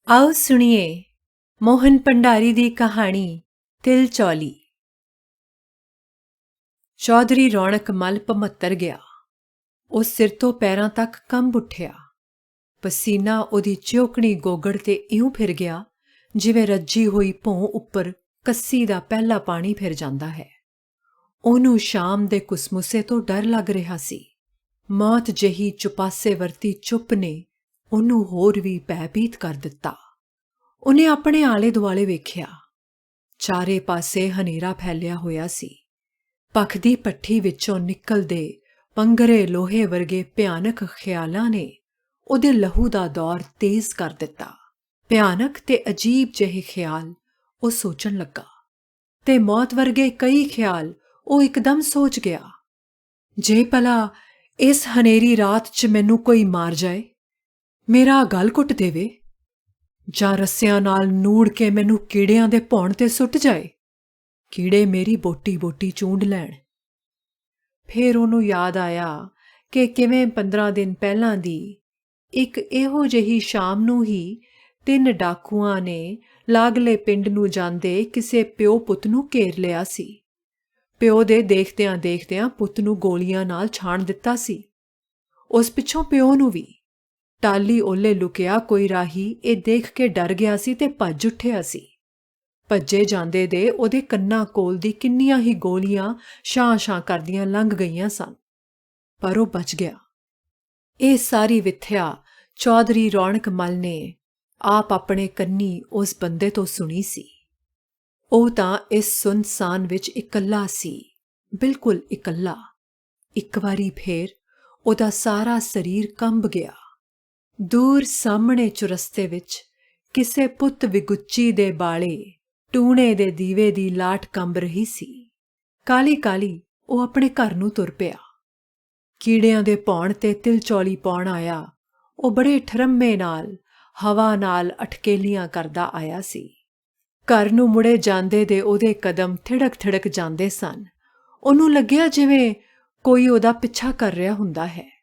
ਆਓ ਸੁਣੀਏ ਮੋਹਨ ਭੰਡਾਰੀ ਦੀ ਕਹਾਣੀ ਤਿਲਚੌਲੀ। ਚੌਧਰੀ ਰੌਣਕ ਮੱਲ ਭਮੱਤਰ ਗਿਆ। ਉਹ ਸਿਰ ਤੋਂ ਪੈਰਾਂ ਤੱਕ ਕੰਬ ਉੱਠਿਆ। ਪਸੀਨਾ ਉਹਦੀ ਚਿਉਕਣੀ ਗੋਗੜ ਤੇ ਇਉਂ ਫਿਰ ਗਿਆ ਜਿਵੇਂ ਰੱਜੀ ਹੋਈ ਭੌਂ ਉੱਪਰ ਕੱਸੀ ਦਾ ਪਹਿਲਾ ਪਾਣੀ ਫਿਰ ਜਾਂਦਾ ਹੈ। ਉਹਨੂੰ ਸ਼ਾਮ ਦੇ ਕੁਸਮੁਸੇ ਤੋਂ ਡਰ ਲੱਗ ਰਿਹਾ ਸੀ। ਮੌਤ ਜਿਹੀ ਚੁਪਾਸੇ ਵਰਤੀ ਚੁੱਪ ਨੇ ਉਹਨੂੰ ਹੋਰ ਵੀ ਭੈਭੀਤ ਕਰ ਦਿੱਤਾ। ਉਹਨੇ ਆਪਣੇ ਆਲੇ ਦੁਆਲੇ ਵੇਖਿਆ। ਚਾਰੇ ਪਾਸੇ ਹਨੇਰਾ ਫੈਲਿਆ ਹੋਇਆ ਸੀ। ਭਖਦੀ ਭੱਠੀ ਵਿੱਚੋਂ ਨਿਕਲਦੇ ਪੰਘਰੇ ਲੋਹੇ ਵਰਗੇ ਭਿਆਨਕ ਖਿਆਲਾਂ ਨੇ ਉਹਦੇ ਲਹੂ ਦਾ ਦੌਰ ਤੇਜ਼ ਕਰ ਦਿੱਤਾ। ਭਿਆਨਕ ਤੇ ਅਜੀਬ ਜਿਹੇ ਖਿਆਲ ਉਹ ਸੋਚਣ ਲੱਗਾ ਤੇ ਮੌਤ ਵਰਗੇ ਕਈ ਖਿਆਲ ਉਹ ਇੱਕਦਮ ਸੋਚ ਗਿਆ। ਜੇ ਭਲਾ ਇਸ ਹਨੇਰੀ ਰਾਤ 'ਚ ਮੈਨੂੰ ਕੋਈ ਮਾਰ ਜਾਏ, ਮੇਰਾ ਗਲ ਘੁੱਟ ਦੇਵੇ, ਜਾਂ ਰੱਸਿਆਂ ਨਾਲ ਨੂੜ ਕੇ ਮੈਨੂੰ ਕੀੜਿਆਂ ਦੇ ਭੌਣ ਤੇ ਸੁੱਟ ਜਾਏ, ਕੀੜੇ ਮੇਰੀ ਬੋਟੀ ਚੂੰਡ ਲੈਣ। ਫੇਰ ਉਹਨੂੰ ਯਾਦ ਆਇਆ ਕਿ ਕਿਵੇਂ 15 ਦਿਨ ਪਹਿਲਾਂ ਦੀ ਇੱਕ ਇਹੋ ਜਿਹੀ ਸ਼ਾਮ ਨੂੰ ਹੀ 3 ਡਾਕੂਆਂ ਨੇ ਲਾਗਲੇ ਪਿੰਡ ਨੂੰ ਜਾਂਦੇ ਕਿਸੇ ਪਿਓ ਪੁੱਤ ਨੂੰ ਘੇਰ ਲਿਆ ਸੀ। ਪਿਓ ਦੇ ਦੇਖਦਿਆਂ ਦੇਖਦਿਆਂ ਪੁੱਤ ਨੂੰ ਗੋਲੀਆਂ ਨਾਲ ਛਾਣ ਦਿੱਤਾ ਸੀ। ਉਸ ਪਿੱਛੋਂ ਪਿਓ ਨੂੰ ਵੀ। ਟਾਲੀ ਓਲੇ ਲੁਕਿਆ ਕੋਈ ਰਾਹੀ ਇਹ ਦੇਖ ਕੇ ਡਰ ਗਿਆ ਸੀ ਤੇ ਭੱਜ ਉੱਠਿਆ ਸੀ। ਭੱਜੇ ਜਾਂਦੇ ਦੇ ਉਹਦੇ ਕੰਨਾਂ ਕੋਲ ਦੀ ਕਿੰਨੀਆਂ ਹੀ ਗੋਲੀਆਂ ਛਾਂ-ਛਾਂ ਕਰਦੀਆਂ ਲੰਘ ਗਈਆਂ ਸਨ, ਪਰ ਉਹ ਬਚ ਗਿਆ। ਇਹ ਸਾਰੀ ਵਿਥਿਆ ਚੌਧਰੀ ਰੌਣਕ ਮੱਲ ਨੇ ਆਪ ਆਪਣੇ ਕੰਨੀ ਉਸ ਬੰਦੇ ਤੋਂ ਸੁਣੀ ਸੀ। ਉਹ ਤਾਂ ਇਸ ਸੁੰਨਸਾਨ ਵਿੱਚ ਇਕੱਲਾ ਸੀ, ਬਿਲਕੁਲ ਇਕੱਲਾ। ਇੱਕ ਵਾਰੀ ਫੇਰ ਉਹਦਾ ਸਾਰਾ ਸਰੀਰ ਕੰਬ ਗਿਆ। ਦੂਰ ਸਾਹਮਣੇ ਚੁਰਸਤੇ ਵਿੱਚ ਕਿਸੇ ਪੁੱਤ ਵਿਗੁੱਚੀ ਦੇ ਬਾਲੇ ਟੂਣੇ ਦੇ ਦੀਵੇ ਦੀ ਲਾਟ ਕੰਬ ਰਹੀ ਸੀ। ਕਾਲੀ ਕਾਲੀ ਉਹ ਆਪਣੇ ਘਰ ਨੂੰ ਤੁਰ ਪਿਆ। ਕੀੜਿਆਂ ਦੇ ਭੌਣ ਤੇ ਤਿਲਚੌਲੀ ਪਾਉਣ ਆਇਆ। ਉਹ ਬੜੇ ਠਰੰਮੇ ਨਾਲ ਹਵਾ ਨਾਲ ਅਟਕੇਲੀਆਂ ਕਰਦਾ ਆਇਆ ਸੀ। ਘਰ ਨੂੰ ਮੁੜੇ ਜਾਂਦੇ ਦੇ ਉਹਦੇ ਕਦਮ ਥਿੜਕ ਜਾਂਦੇ ਸਨ। ਉਹਨੂੰ ਲੱਗਿਆ ਜਿਵੇਂ ਕੋਈ ਉਹਦਾ ਪਿੱਛਾ ਕਰ ਰਿਹਾ ਹੁੰਦਾ ਹੈ।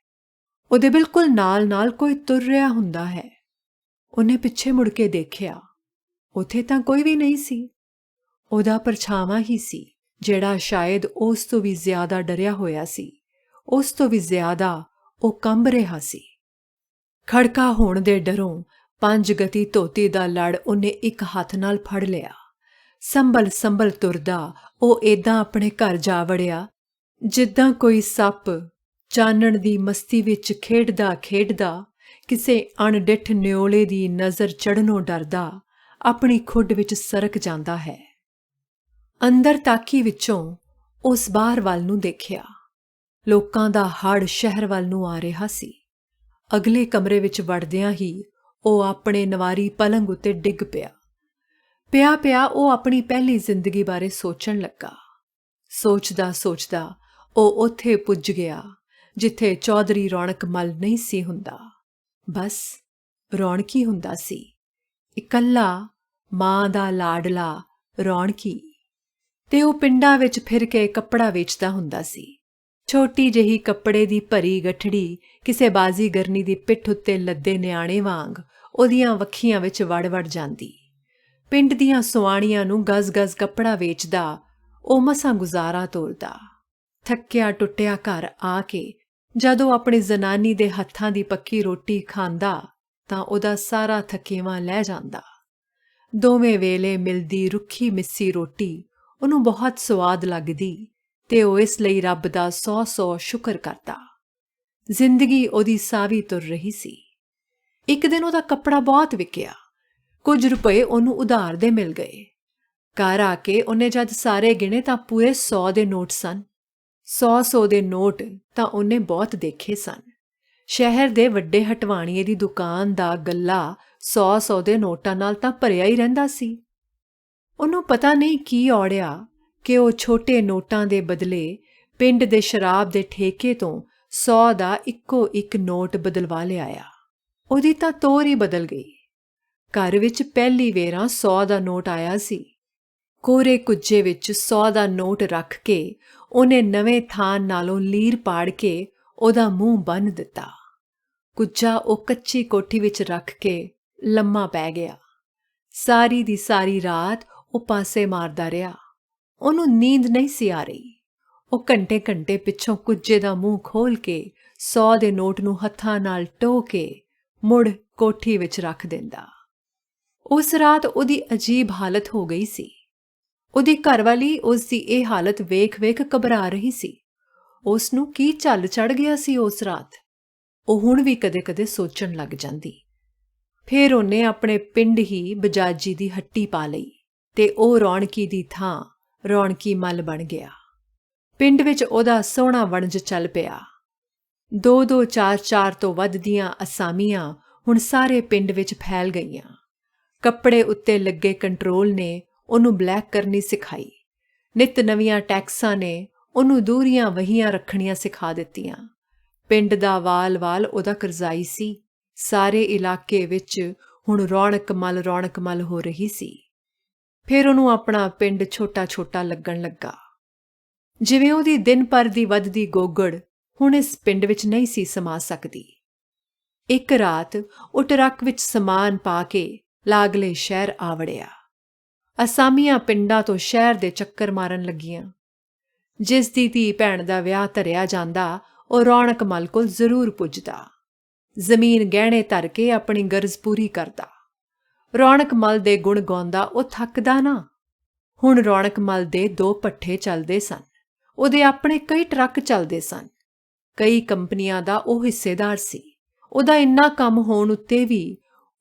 ਉਹਦੇ ਬਿਲਕੁਲ ਨਾਲ ਕੋਈ ਤੁਰ ਰਿਹਾ ਹੁੰਦਾ ਹੈ। ਉਹਨੇ ਪਿੱਛੇ ਮੁੜ ਕੇ ਦੇਖਿਆ। ਉੱਥੇ ਤਾਂ ਕੋਈ ਵੀ ਨਹੀਂ ਸੀ। ਉਹਦਾ ਪਰਛਾਵਾਂ ਹੀ ਸੀ ਜਿਹੜਾ ਸ਼ਾਇਦ ਉਸ ਤੋਂ ਵੀ ਜ਼ਿਆਦਾ ਡਰਿਆ ਹੋਇਆ ਸੀ। ਉਸ ਤੋਂ ਵੀ ਜ਼ਿਆਦਾ ਉਹ ਕੰਬ ਰਿਹਾ ਸੀ। ਖੜਕਾ ਹੋਣ ਦੇ ਡਰੋਂ 5 ਗਤੀ ਧੋਤੀ ਦਾ ਲੜ ਉਹਨੇ ਇੱਕ ਹੱਥ ਨਾਲ ਫੜ ਲਿਆ। ਸੰਭਲ ਤੁਰਦਾ ਉਹ ਏਦਾਂ ਆਪਣੇ ਘਰ ਜਾ ਵੜਿਆ ਜਿੱਦਾਂ ਕੋਈ ਸੱਪ ਚਾਨਣ ਦੀ ਮਸਤੀ ਵਿੱਚ ਖੇਡਦਾ ਕਿਸੇ ਅਣਡਿੱਠ ਨਿਓਲੇ ਦੀ ਨਜ਼ਰ ਚੜ੍ਹਨੋਂ ਡਰਦਾ ਆਪਣੀ ਖੁੱਡ ਵਿੱਚ ਸਰਕ ਜਾਂਦਾ ਹੈ। ਅੰਦਰ ਤਾਕੀ ਵਿੱਚੋਂ ਉਸ ਬਾਹਰ ਵੱਲ ਨੂੰ ਦੇਖਿਆ। ਲੋਕਾਂ ਦਾ ਹੜ ਸ਼ਹਿਰ ਵੱਲ ਨੂੰ ਆ ਰਿਹਾ ਸੀ। ਅਗਲੇ ਕਮਰੇ ਵਿੱਚ ਵੜਦਿਆਂ ਹੀ ਉਹ ਆਪਣੇ ਨਵਾਰੀ ਪਲੰਗ ਉੱਤੇ ਡਿੱਗ ਪਿਆ ਉਹ ਆਪਣੀ ਪਹਿਲੀ ਜ਼ਿੰਦਗੀ ਬਾਰੇ ਸੋਚਣ ਲੱਗਾ। ਸੋਚਦਾ ਉਹ ਉੱਥੇ ਪੁੱਜ ਗਿਆ ਜਿੱਥੇ ਚੌਧਰੀ ਰੌਣਕ ਮੱਲ ਨਹੀਂ ਸੀ ਹੁੰਦਾ। ਬਸ ਰੌਣਕੀ ਹੁੰਦਾ ਸੀ, ਇਕੱਲਾ ਮਾਂ ਦਾ ਲਾਡਲਾ ਰੌਣਕੀ। ਤੇ ਉਹ ਪਿੰਡਾਂ ਵਿੱਚ ਫਿਰ ਕੇ ਕੱਪੜਾ ਵੇਚਦਾ ਹੁੰਦਾ ਸੀ। ਛੋਟੀ ਜਿਹੀ ਕੱਪੜੇ ਦੀ ਭਰੀ ਗਠੜੀ ਕਿਸੇ ਬਾਜ਼ੀਗਰਨੀ ਦੀ ਪਿੱਠ ਉੱਤੇ ਲੱਦੇ ਨਿਆਣੇ ਵਾਂਗ ਉਹਦੀਆਂ ਵੱਖੀਆਂ ਵਿੱਚ ਵੜ ਜਾਂਦੀ। ਪਿੰਡ ਦੀਆਂ ਸੁਆਣੀਆਂ ਨੂੰ ਗਜ਼ ਕੱਪੜਾ ਵੇਚਦਾ ਉਹ ਮਸਾਂ ਗੁਜ਼ਾਰਾ ਤੋਰਦਾ। ਥੱਕਿਆ ਟੁੱਟਿਆ ਘਰ ਆ ਕੇ ਜਦੋਂ ਆਪਣੀ ਜ਼ਨਾਨੀ ਦੇ ਹੱਥਾਂ ਦੀ ਪੱਕੀ ਰੋਟੀ ਖਾਂਦਾ ਤਾਂ ਉਹਦਾ ਸਾਰਾ ਥਕੇਵਾਂ ਲੈ ਜਾਂਦਾ। ਦੋਵੇਂ ਵੇਲੇ ਮਿਲਦੀ ਰੁੱਖੀ ਮਿੱਸੀ ਰੋਟੀ ਉਹਨੂੰ ਬਹੁਤ ਸਵਾਦ ਲੱਗਦੀ ਤੇ ਉਹ ਇਸ ਲਈ ਰੱਬ ਦਾ 100 ਸ਼ੁਕਰ ਕਰਦਾ। ਜ਼ਿੰਦਗੀ ਉਹਦੀ ਸਾਵੀ ਤੁਰ ਰਹੀ ਸੀ। ਇੱਕ ਦਿਨ ਉਹਦਾ ਕੱਪੜਾ ਬਹੁਤ ਵਿਕਿਆ। ਕੁਝ ਰੁਪਏ ਉਹਨੂੰ ਉਧਾਰ ਦੇ ਮਿਲ ਗਏ। ਘਰ ਆ ਕੇ ਉਹਨੇ ਜਦ ਸਾਰੇ ਗਿਣੇ ਤਾਂ ਪੂਰੇ 100 ਦੇ ਨੋਟ ਸਨ। 100 ਦੇ ਨੋਟ ਤਾਂ ਉਹਨੇ ਬਹੁਤ ਦੇਖੇ ਸਨ। ਸ਼ਹਿਰ ਦੇ ਵੱਡੇ ਹਟਵਾਣੀਏ ਦੀ ਦੁਕਾਨ ਦਾ ਗੱਲਾ 100 ਦੇ ਨੋਟਾਂ ਨਾਲ ਤਾਂ ਭਰਿਆ ਹੀ ਰਹਿੰਦਾ ਸੀ। ਉਹਨੂੰ ਪਤਾ ਨਹੀਂ ਕੀ ਔੜਿਆ ਕਿ ਉਹ ਛੋਟੇ ਨੋਟਾਂ ਦੇ ਬਦਲੇ ਪਿੰਡ ਦੇ ਸ਼ਰਾਬ ਦੇ ਠੇਕੇ ਤੋਂ 100 ਦਾ ਇੱਕੋ ਇੱਕ ਨੋਟ ਬਦਲਵਾ ਲਿਆਇਆ। ਉਹਦੀ ਤਾਂ ਤੋਰ ਹੀ ਬਦਲ ਗਈ। ਘਰ ਵਿੱਚ ਪਹਿਲੀ ਵੇਰਾਂ 100 ਦਾ ਨੋਟ ਆਇਆ ਸੀ। ਕੋਰੇ ਕੁੱਜੇ ਵਿੱਚ 100 ਦਾ ਨੋਟ ਰੱਖ ਕੇ ਉਹਨੇ ਨਵੇਂ ਥਾਨ ਨਾਲੋਂ ਲੀਰ ਪਾੜ ਕੇ ਉਹਦਾ ਮੂੰਹ ਬੰਨ੍ਹ ਦਿੱਤਾ। ਕੁੱਜਾ ਉਹ ਕੱਚੀ ਕੋਠੀ ਵਿੱਚ ਰੱਖ ਕੇ ਲੰਮਾ ਪੈ ਗਿਆ। ਸਾਰੀ ਦੀ ਸਾਰੀ ਰਾਤ ਉਹ ਪਾਸੇ ਮਾਰਦਾ ਰਿਹਾ। ਉਹਨੂੰ ਨੀਂਦ ਨਹੀਂ ਸੀ ਆ ਰਹੀ। ਉਹ ਘੰਟੇ ਪਿੱਛੋਂ ਕੁੱਜੇ ਦਾ ਮੂੰਹ ਖੋਲ੍ਹ ਕੇ 100 ਦੇ ਨੋਟ ਨੂੰ ਹੱਥਾਂ ਨਾਲ ਟੋਹ ਕੇ ਮੁੜ ਕੋਠੀ ਵਿੱਚ ਰੱਖ ਦਿੰਦਾ। ਉਸ ਰਾਤ ਉਹਦੀ ਅਜੀਬ ਹਾਲਤ ਹੋ ਗਈ ਸੀ। ਉਹਦੀ ਘਰਵਾਲੀ ਉਸ ਦੀ ਇਹ ਹਾਲਤ ਵੇਖ-ਵੇਖ ਘਬਰਾ ਰਹੀ ਸੀ। ਉਸ ਨੂੰ ਕੀ ਝੱਲ ਚੜ੍ਹ ਗਿਆ ਸੀ ਉਸ ਰਾਤ? ਉਹ ਹੁਣ ਵੀ ਕਦੇ-ਕਦੇ ਸੋਚਣ ਲੱਗ ਜਾਂਦੀ। ਫਿਰ ਉਹਨੇ ਆਪਣੇ ਪਿੰਡ ਹੀ ਬਜਾਜੀ ਦੀ ਹੱਟੀ ਪਾ ਲਈ ਤੇ ਉਹ ਰੌਣਕੀ ਦੀ ਥਾਂ ਰੌਣਕੀ ਮੱਲ ਬਣ ਗਿਆ। ਪਿੰਡ ਵਿੱਚ ਉਹਦਾ ਸੋਹਣਾ ਵਣਜ ਚੱਲ ਪਿਆ। 2-2 4-4 ਤੋਂ ਵੱਧ ਦੀਆਂ ਅਸਾਮੀਆਂ ਹੁਣ ਸਾਰੇ ਪਿੰਡ ਵਿੱਚ ਫੈਲ ਗਈਆਂ। ਕੱਪੜੇ ਉੱਤੇ ਲੱਗੇ ਕੰਟਰੋਲ ਨੇ ਉਹਨੂੰ ਬਲੈਕ ਕਰਨੀ ਸਿਖਾਈ। ਨਿੱਤ ਨਵੀਆਂ ਟੈਕਸਾਂ ਨੇ ਉਹਨੂੰ ਦੂਰੀਆਂ ਵਹੀਆਂ ਰੱਖਣੀਆਂ ਸਿਖਾ ਦਿੱਤੀਆਂ। ਪਿੰਡ ਦਾ ਵਾਲ-ਵਾਲ ਉਹਦਾ ਕਰਜ਼ਾਈ ਸੀ। ਸਾਰੇ ਇਲਾਕੇ ਵਿੱਚ ਹੁਣ ਰੌਣਕ ਮੱਲ ਹੋ ਰਹੀ ਸੀ। ਫਿਰ ਉਹਨੂੰ ਆਪਣਾ ਪਿੰਡ ਛੋਟਾ-ਛੋਟਾ ਲੱਗਣ ਲੱਗਾ। ਜਿਵੇਂ ਉਹਦੀ ਦਿਨ ਭਰ ਦੀ ਵੱਧਦੀ ਗੋਗੜ ਹੁਣ ਇਸ ਪਿੰਡ ਵਿੱਚ ਨਹੀਂ ਸੀ ਸਮਾ ਸਕਦੀ। ਇੱਕ ਰਾਤ ਉਹ ਟਰੱਕ ਵਿੱਚ ਸਮਾਨ ਪਾ ਕੇ ਲਾਗਲੇ ਸ਼ਹਿਰ ਆ ਵੜਿਆ। ਅਸਾਮੀਆਂ ਪਿੰਡਾਂ ਤੋਂ ਸ਼ਹਿਰ ਦੇ ਚੱਕਰ ਮਾਰਨ ਲੱਗੀਆਂ। ਜਿਸ ਦੀ ਧੀ ਭੈਣ ਦਾ ਵਿਆਹ ਧਰਿਆ ਜਾਂਦਾ ਉਹ ਰੌਣਕ ਮੱਲ ਕੋਲ ਜ਼ਰੂਰ ਪੁੱਜਦਾ। ਜ਼ਮੀਨ ਗਹਿਣੇ ਧਰ ਕੇ ਆਪਣੀ ਗਰਜ਼ ਪੂਰੀ ਕਰਦਾ। ਰੌਣਕ ਮੱਲ ਦੇ ਗੁਣ ਗਾਉਂਦਾ ਉਹ ਥੱਕਦਾ ਨਾ। ਹੁਣ ਰੌਣਕ ਮੱਲ ਦੇ 2 ਭੱਠੇ ਚੱਲਦੇ ਸਨ। ਉਹਦੇ ਆਪਣੇ ਕਈ ਟਰੱਕ ਚੱਲਦੇ ਸਨ। ਕਈ ਕੰਪਨੀਆਂ ਦਾ ਉਹ ਹਿੱਸੇਦਾਰ ਸੀ। ਉਹਦਾ ਇੰਨਾ ਕੰਮ ਹੋਣ ਉੱਤੇ ਵੀ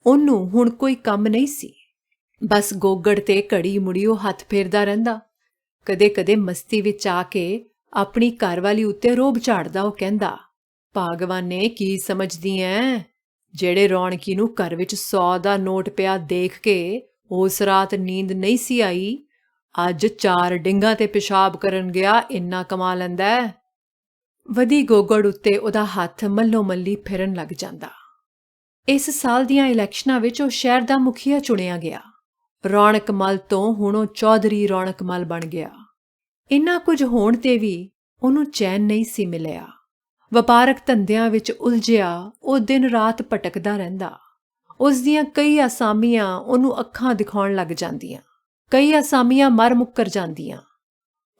ਉਹਨੂੰ ਹੁਣ ਕੋਈ ਕੰਮ ਨਹੀਂ ਸੀ। ਬਸ ਗੋਗੜ ਤੇ ਘੜੀ ਮੁੜੀ ਉਹ ਹੱਥ ਫੇਰਦਾ ਰਹਿੰਦਾ। ਕਦੇ-ਕਦੇ ਮਸਤੀ ਵਿੱਚ ਆ ਕੇ ਆਪਣੀ ਘਰਵਾਲੀ ਉੱਤੇ ਰੋਹਬ ਝਾੜਦਾ। ਉਹ ਕਹਿੰਦਾ, ਭਾਗਵਾਨੇ ਕੀ ਸਮਝਦੀ ਐਂ? ਜਿਹੜੇ ਰੌਣਕੀ ਨੂੰ ਘਰ ਵਿੱਚ 100 ਦਾ ਨੋਟ ਪਿਆ ਦੇਖ ਕੇ ਉਸ ਰਾਤ ਨੀਂਦ ਨਹੀਂ ਸੀ ਆਈ, ਅੱਜ 4 ਡਿੰਗਾਂ ਤੇ ਪਿਸ਼ਾਬ ਕਰਨ ਗਿਆ ਇੰਨਾ ਕਮਾ ਲੈਂਦਾ। ਵਧੀ ਗੋਗੜ ਉੱਤੇ ਉਹਦਾ ਹੱਥ ਮੱਲੋ-ਮੱਲੀ ਫਿਰਨ ਲੱਗ ਜਾਂਦਾ। ਇਸ ਸਾਲ ਦੀਆਂ ਇਲੈਕਸ਼ਨਾਂ ਵਿੱਚ ਉਹ ਸ਼ਹਿਰ ਦਾ ਮੁਖੀਆ ਚੁਣਿਆ ਗਿਆ। ਰੌਣਕ ਮੱਲ ਤੋਂ ਹੁਣ ਉਹ ਚੌਧਰੀ ਰੌਣਕ ਮੱਲ ਬਣ ਗਿਆ। ਇੰਨਾ ਕੁਝ ਹੋਣ ਤੇ ਵੀ ਉਹਨੂੰ ਚੈਨ ਨਹੀਂ ਸੀ ਮਿਲਿਆ। ਵਪਾਰਕ ਧੰਦਿਆਂ ਵਿੱਚ ਉਲਝਿਆ ਉਹ ਦਿਨ ਰਾਤ ਭਟਕਦਾ ਰਹਿੰਦਾ। ਉਸ ਦੀਆਂ ਕਈ ਅਸਾਮੀਆਂ ਉਹਨੂੰ ਅੱਖਾਂ ਦਿਖਾਉਣ ਲੱਗ ਜਾਂਦੀਆਂ। ਕਈ ਅਸਾਮੀਆਂ ਮਰ ਮੁੱਕਰ ਜਾਂਦੀਆਂ।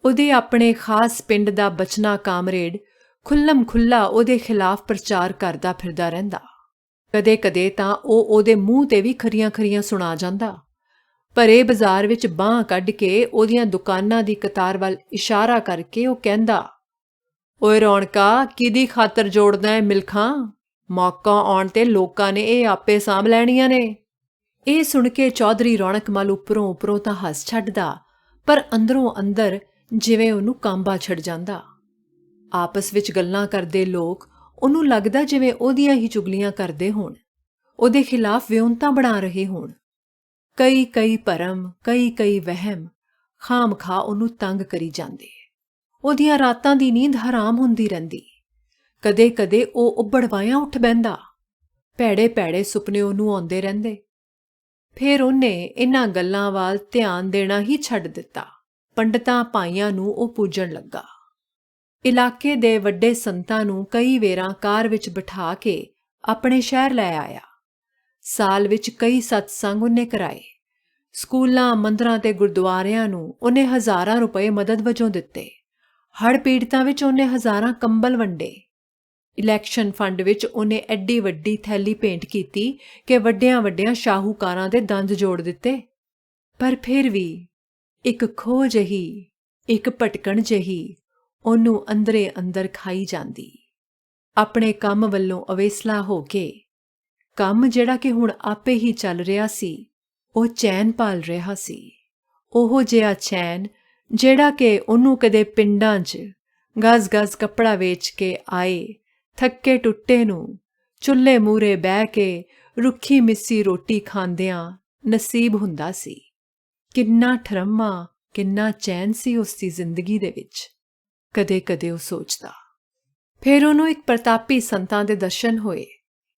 ਉਹਦੇ ਆਪਣੇ ਖਾਸ ਪਿੰਡ ਦਾ ਬਚਨਾ ਕਾਮਰੇਡ ਖੁੱਲ੍ਹਮ ਖੁੱਲ੍ਹਾ ਉਹਦੇ ਖਿਲਾਫ ਪ੍ਰਚਾਰ ਕਰਦਾ ਫਿਰਦਾ ਰਹਿੰਦਾ। ਕਦੇ-ਕਦੇ ਤਾਂ ਉਹ ਉਹਦੇ ਮੂੰਹ ਤੇ ਵੀ ਖਰੀਆਂ-ਖਰੀਆਂ ਸੁਣਾ ਜਾਂਦਾ। ਭਰੇ ਬਾਜ਼ਾਰ ਵਿੱਚ ਬਾਂਹ ਕੱਢ ਕੇ ਉਹਦੀਆਂ ਦੁਕਾਨਾਂ ਦੀ ਕਤਾਰ ਵੱਲ ਇਸ਼ਾਰਾ ਕਰਕੇ ਉਹ ਕਹਿੰਦਾ, ਓਏ ਰੌਣਕਾ, ਕਿਹਦੀ ਖਾਤਰ ਜੋੜਦਾ ਹੈ ਮਿਲਖਾਂ? ਮੌਕਾ ਆਉਣ ਤੇ ਲੋਕਾਂ ਨੇ ਇਹ ਆਪੇ ਸਾਂਭ ਲੈਣੀਆਂ ਨੇ। ਇਹ ਸੁਣ ਕੇ ਚੌਧਰੀ ਰੌਣਕ ਮੱਲ ਉੱਪਰੋਂ ਤਾਂ ਹੱਸ ਛੱਡਦਾ, ਪਰ ਅੰਦਰੋਂ ਅੰਦਰ ਜਿਵੇਂ ਉਹਨੂੰ ਕਾਂਬਾ ਛੱਡ ਜਾਂਦਾ। ਆਪਸ ਵਿੱਚ ਗੱਲਾਂ ਕਰਦੇ ਲੋਕ ਉਹਨੂੰ ਲੱਗਦਾ ਜਿਵੇਂ ਉਹਦੀਆਂ ਹੀ ਚੁਗਲੀਆਂ ਕਰਦੇ ਹੋਣ, ਉਹਦੇ ਖਿਲਾਫ ਵਿਉਂਤਾਂ ਬਣਾ ਰਹੇ ਹੋਣ। ਕਈ ਭਰਮ, ਕਈ ਵਹਿਮ ਖਾਮ-ਖਾ ਉਹਨੂੰ ਤੰਗ ਕਰੀ ਜਾਂਦੇ। ਉਹਦੀਆਂ ਰਾਤਾਂ ਦੀ ਨੀਂਦ ਹਰਾਮ ਹੁੰਦੀ ਰਹਿੰਦੀ। ਕਦੇ-ਕਦੇ ਉਹ ਉੱਬੜਵਾਇਆ ਉੱਠ ਬਹਿੰਦਾ। ਭੈੜੇ ਸੁਪਨੇ ਉਹਨੂੰ ਆਉਂਦੇ ਰਹਿੰਦੇ। ਫਿਰ ਉਹਨੇ ਇਹਨਾਂ ਗੱਲਾਂ ਵੱਲ ਧਿਆਨ ਦੇਣਾ ਹੀ ਛੱਡ ਦਿੱਤਾ। ਪੰਡਤਾਂ ਭਾਈਆਂ ਨੂੰ ਉਹ ਪੂਜਣ ਲੱਗਾ। ਇਲਾਕੇ ਦੇ ਵੱਡੇ ਸੰਤਾਂ ਨੂੰ ਕਈ ਵੇਰਾਂ ਕਾਰ ਵਿੱਚ ਬਿਠਾ ਕੇ ਆਪਣੇ ਸ਼ਹਿਰ ਲੈ ਆਇਆ। ਸਾਲ ਵਿੱਚ ਕਈ ਸਤਸੰਗ ਉਹਨੇ ਕਰਾਏ। ਸਕੂਲਾਂ, ਮੰਦਰਾਂ ਤੇ ਗੁਰਦੁਆਰਿਆਂ ਨੂੰ ਉਹਨੇ ਹਜ਼ਾਰਾਂ ਰੁਪਏ ਮਦਦ ਵਜੋਂ ਦਿੱਤੇ। ਹੜ੍ਹ ਪੀੜਤਾਂ ਵਿੱਚ ਉਹਨੇ ਹਜ਼ਾਰਾਂ ਕੰਬਲ ਵੰਡੇ। ਇਲੈਕਸ਼ਨ ਫੰਡ ਵਿੱਚ ਉਹਨੇ ਐਡੀ ਵੱਡੀ ਥੈਲੀ ਭੇਂਟ ਕੀਤੀ ਕਿ ਵੱਡਿਆਂ ਸ਼ਾਹੂਕਾਰਾਂ ਦੇ ਦੰਦ ਜੋੜ ਦਿੱਤੇ। ਪਰ ਫਿਰ ਵੀ ਇੱਕ ਖੋਹ ਜਿਹੀ, ਇੱਕ ਭਟਕਣ ਜਿਹੀ ਉਹਨੂੰ ਅੰਦਰੇ ਅੰਦਰ ਖਾਈ ਜਾਂਦੀ। ਆਪਣੇ ਕੰਮ ਵੱਲੋਂ ਅਵੇਸਲਾ ਹੋ ਕੇ, ਕੰਮ ਜਿਹੜਾ ਕਿ ਹੁਣ ਆਪੇ ਹੀ ਚੱਲ ਰਿਹਾ ਸੀ, ਉਹ ਚੈਨ ਭਾਲ ਰਿਹਾ ਸੀ। ਉਹੋ ਜਿਹਾ ਚੈਨ ਜਿਹੜਾ ਕਿ ਉਹਨੂੰ ਕਦੇ ਪਿੰਡਾਂ 'ਚ ਗਜ਼-ਗਜ਼ ਕੱਪੜਾ ਵੇਚ ਕੇ ਆਏ ਥੱਕੇ ਟੁੱਟੇ ਨੂੰ ਚੁੱਲ੍ਹੇ ਮੂਹਰੇ ਬਹਿ ਕੇ ਰੁੱਖੀ ਮਿੱਸੀ ਰੋਟੀ ਖਾਂਦਿਆਂ ਨਸੀਬ ਹੁੰਦਾ ਸੀ। ਕਿੰਨਾ ਠਰਮਾ, ਕਿੰਨਾ ਚੈਨ ਸੀ ਉਸ ਦੀ ਜ਼ਿੰਦਗੀ ਦੇ ਵਿੱਚ, ਕਦੇ-ਕਦੇ ਉਹ ਸੋਚਦਾ। ਫਿਰ ਉਹਨੂੰ ਇੱਕ ਪ੍ਰਤਾਪੀ ਸੰਤਾਂ ਦੇ ਦਰਸ਼ਨ ਹੋਏ।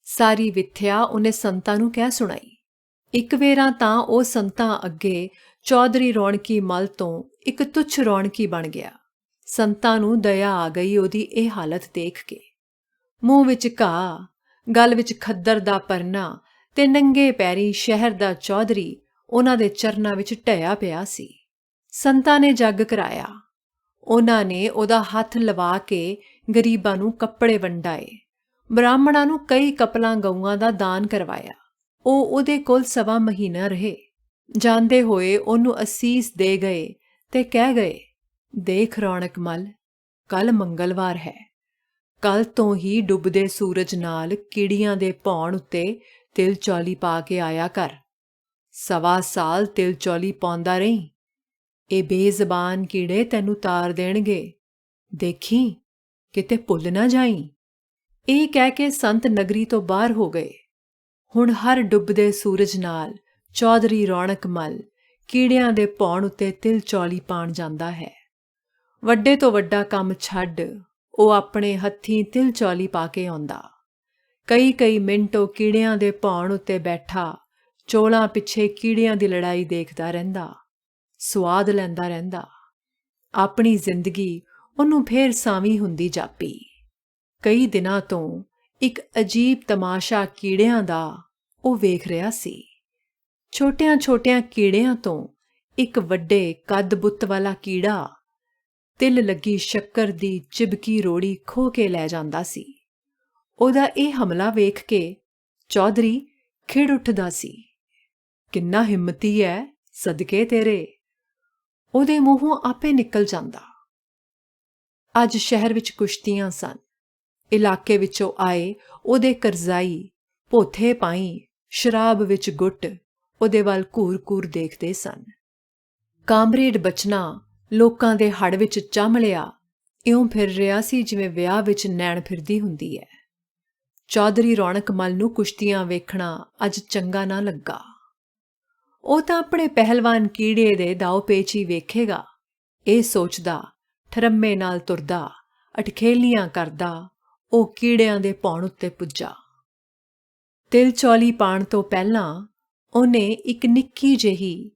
ਸਾਰੀ ਵਿਥਿਆ ਉਹਨੇ ਸੰਤਾਂ ਨੂੰ ਕਹਿ ਸੁਣਾਈ। ਇੱਕ ਵੇਰਾਂ ਤਾਂ ਉਹ ਸੰਤਾਂ ਅੱਗੇ ਚੌਧਰੀ ਰੌਣਕੀ ਮੱਲ ਤੋਂ ਇੱਕ ਤੁੱਛ ਰੌਣਕੀ ਬਣ ਗਿਆ। ਸੰਤਾਂ ਨੂੰ ਦਇਆ ਆ ਗਈ ਉਹਦੀ ਇਹ ਹਾਲਤ ਦੇਖ ਕੇ। ਮੂੰਹ ਵਿੱਚ ਘਾਹ, ਗਲ ਵਿੱਚ ਖੱਦਰ ਦਾ ਪਰਨਾ ਤੇ ਨੰਗੇ ਪੈਰੀ ਸ਼ਹਿਰ ਦਾ ਚੌਧਰੀ ਉਹਨਾਂ ਦੇ ਚਰਨਾਂ ਵਿੱਚ ਢਹਿਆ ਪਿਆ ਸੀ। ਸੰਤਾਂ ਨੇ ਜੱਗ ਕਰਾਇਆ। ਉਹਨਾਂ ਨੇ ਉਹਦਾ ਹੱਥ ਲਵਾ ਕੇ ਗਰੀਬਾਂ ਨੂੰ ਕੱਪੜੇ ਵੰਡਾਏ, ਬ੍ਰਾਹਮਣਾਂ ਨੂੰ ਕਈ ਕਪਲਾਂ ਗਊਆਂ ਦਾ ਦਾਨ ਕਰਵਾਇਆ। ਉਹ ਉਹਦੇ ਕੋਲ 1.25 ਮਹੀਨਾ ਰਹੇ। ਜਾਂਦੇ ਹੋਏ ਉਹਨੂੰ ਅਸੀਸ ਦੇ ਗਏ ਤੇ ਕਹਿ ਗਏ, ਦੇਖ ਰੌਣਕ ਮੱਲ, ਕੱਲ ਮੰਗਲਵਾਰ ਹੈ। ਕੱਲ ਤੋਂ ਹੀ ਡੁੱਬਦੇ ਸੂਰਜ ਨਾਲ ਕੀੜੀਆਂ ਦੇ ਭੌਣ ਉੱਤੇ ਤਿਲ ਚੌਲੀ ਪਾ ਕੇ ਆਇਆ ਕਰ। 1.25 ਸਾਲ ਤਿਲ ਚੌਲੀ ਪਾਉਂਦਾ ਰਹੀਂ। ਇਹ ਬੇਜ਼ਬਾਨ ਕੀੜੇ ਤੈਨੂੰ ਤਾਰ ਦੇਣਗੇ, ਦੇਖੀ ਕਿਤੇ ਭੁੱਲ ਨਾ ਜਾਈਂ। ਇਹ ਕਹਿ ਕੇ ਸੰਤ ਨਗਰੀ ਤੋਂ ਬਾਹਰ ਹੋ ਗਏ। ਹੁਣ ਹਰ ਡੁੱਬਦੇ ਸੂਰਜ ਨਾਲ ਚੌਧਰੀ ਰੌਣਕ ਮੱਲ ਕੀੜਿਆਂ ਦੇ ਭੌਣ ਉੱਤੇ ਤਿਲ ਚੌਲੀ ਪਾਣ ਜਾਂਦਾ ਹੈ। ਵੱਡੇ ਤੋਂ ਵੱਡਾ ਕੰਮ ਛੱਡ ਉਹ ਆਪਣੇ ਹੱਥੀਂ ਤਿਲ ਚੌਲੀ ਪਾ ਕੇ ਆਉਂਦਾ। ਕਈ ਮਿੰਟ ਉਹ ਕੀੜਿਆਂ ਦੇ ਭੌਣ ਉੱਤੇ ਬੈਠਾ ਚੌਲਾਂ ਪਿੱਛੇ ਕੀੜਿਆਂ ਦੀ ਲੜਾਈ ਦੇਖਦਾ ਰਹਿੰਦਾ, ਸੁਆਦ ਲੈਂਦਾ ਰਹਿੰਦਾ। ਆਪਣੀ ਜ਼ਿੰਦਗੀ ਉਹਨੂੰ ਫੇਰ ਸਾਵੀਂ ਹੁੰਦੀ ਜਾਪੀ। ਕਈ ਦਿਨਾਂ ਤੋਂ ਇੱਕ ਅਜੀਬ ਤਮਾਸ਼ਾ ਕੀੜਿਆਂ ਦਾ ਉਹ ਵੇਖ ਰਿਹਾ ਸੀ। ਛੋਟਿਆਂ ਕੀੜਿਆਂ ਤੋਂ ਇੱਕ ਵੱਡੇ ਕੱਦ-ਬੁੱਤ ਵਾਲਾ ਕੀੜਾ ਤਿਲ ਲੱਗੀ ਸ਼ੱਕਰ ਦੀ ਚਿਬਕੀ ਰੋੜੀ ਖੋਹ ਕੇ ਲੈ ਜਾਂਦਾ ਸੀ। ਉਹਦਾ ਇਹ ਹਮਲਾ ਵੇਖ ਕੇ ਚੌਧਰੀ ਖਿੜ ਉੱਠਦਾ ਸੀ। ਕਿੰਨਾ ਹਿੰਮਤੀ ਹੈ, ਸਦਕੇ ਤੇਰੇ। ਉਹਦੇ ਮੂੰਹੋਂ ਆਪੇ ਨਿਕਲ ਜਾਂਦਾ। ਅੱਜ ਸ਼ਹਿਰ ਵਿੱਚ ਕੁਸ਼ਤੀਆਂ ਸਨ। ਇਲਾਕੇ ਵਿੱਚੋਂ ਆਏ ਉਹਦੇ ਕਰਜ਼ਾਈ ਭੋਥੇ ਪਾਈ ਸ਼ਰਾਬ ਵਿੱਚ ਗੁੱਟ ਉਹਦੇ ਵੱਲ ਘੂਰ ਦੇਖਦੇ ਸਨ। ਕਾਮਰੇਡ ਬਚਨਾ ਲੋਕਾਂ ਦੇ ਹੜ ਵਿੱਚ ਚੰਮਲਿਆ ਇਉਂ ਫਿਰ ਰਿਹਾ ਸੀ ਜਿਵੇਂ ਵਿਆਹ ਵਿੱਚ ਨੈਣ ਫਿਰਦੀ ਹੁੰਦੀ ਹੈ। ਚੌਧਰੀ ਰੌਣਕ ਮੱਲ ਨੂੰ ਕੁਸ਼ਤੀਆਂ ਵੇਖਣਾ ਅੱਜ ਚੰਗਾ ਨਾ ਲੱਗਾ। ਉਹ ਤਾਂ ਆਪਣੇ ਪਹਿਲਵਾਨ ਕੀੜੇ ਦੇ ਦਾਅ ਪੇਚ ਹੀ ਵੇਖੇਗਾ, ਇਹ ਸੋਚਦਾ ਠਰੰਮੇ ਨਾਲ ਤੁਰਦਾ, ਅਟਖੇਲੀਆਂ ਕਰਦਾ ਉਹ ਕੀੜਿਆਂ ਦੇ ਭੌਣ ਉੱਤੇ ਪੁੱਜਾ। ਤਿਲ ਚੌਲੀ ਪਾਣ ਤੋਂ ਪਹਿਲਾਂ ਉਹਨੇ ਇੱਕ ਨਿੱਕੀ ਜਿਹੀ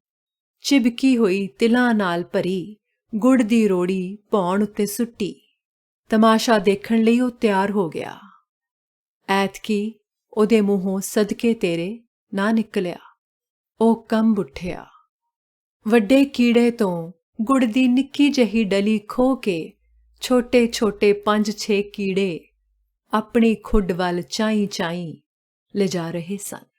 ਚਿਬਕੀ ਹੋਈ ਤਿਲਾਂ ਨਾਲ ਭਰੀ ਗੁੜ ਦੀ ਰੋੜੀ ਭੌਣ ਉੱਤੇ ਸੁੱਟੀ। ਤਮਾਸ਼ਾ ਦੇਖਣ ਲਈ ਉਹ ਤਿਆਰ ਹੋ ਗਿਆ। ਐਤਕੀ ਉਹਦੇ ਮੂੰਹੋਂ ਸਦਕੇ ਤੇਰੇ ਨਾ ਨਿਕਲਿਆ। ਉਹ ਕੰਬ ਉੱਠਿਆ। ਵੱਡੇ ਕੀੜੇ ਤੋਂ ਗੁੜ ਦੀ ਨਿੱਕੀ ਜਿਹੀ ਡਲੀ ਖੋਹ ਕੇ ਛੋਟੇ 5-6 ਕੀੜੇ ਆਪਣੀ ਖੁੱਡ ਵੱਲ ਚਾਈਂ ਲਿਜਾ ਰਹੇ ਸਨ।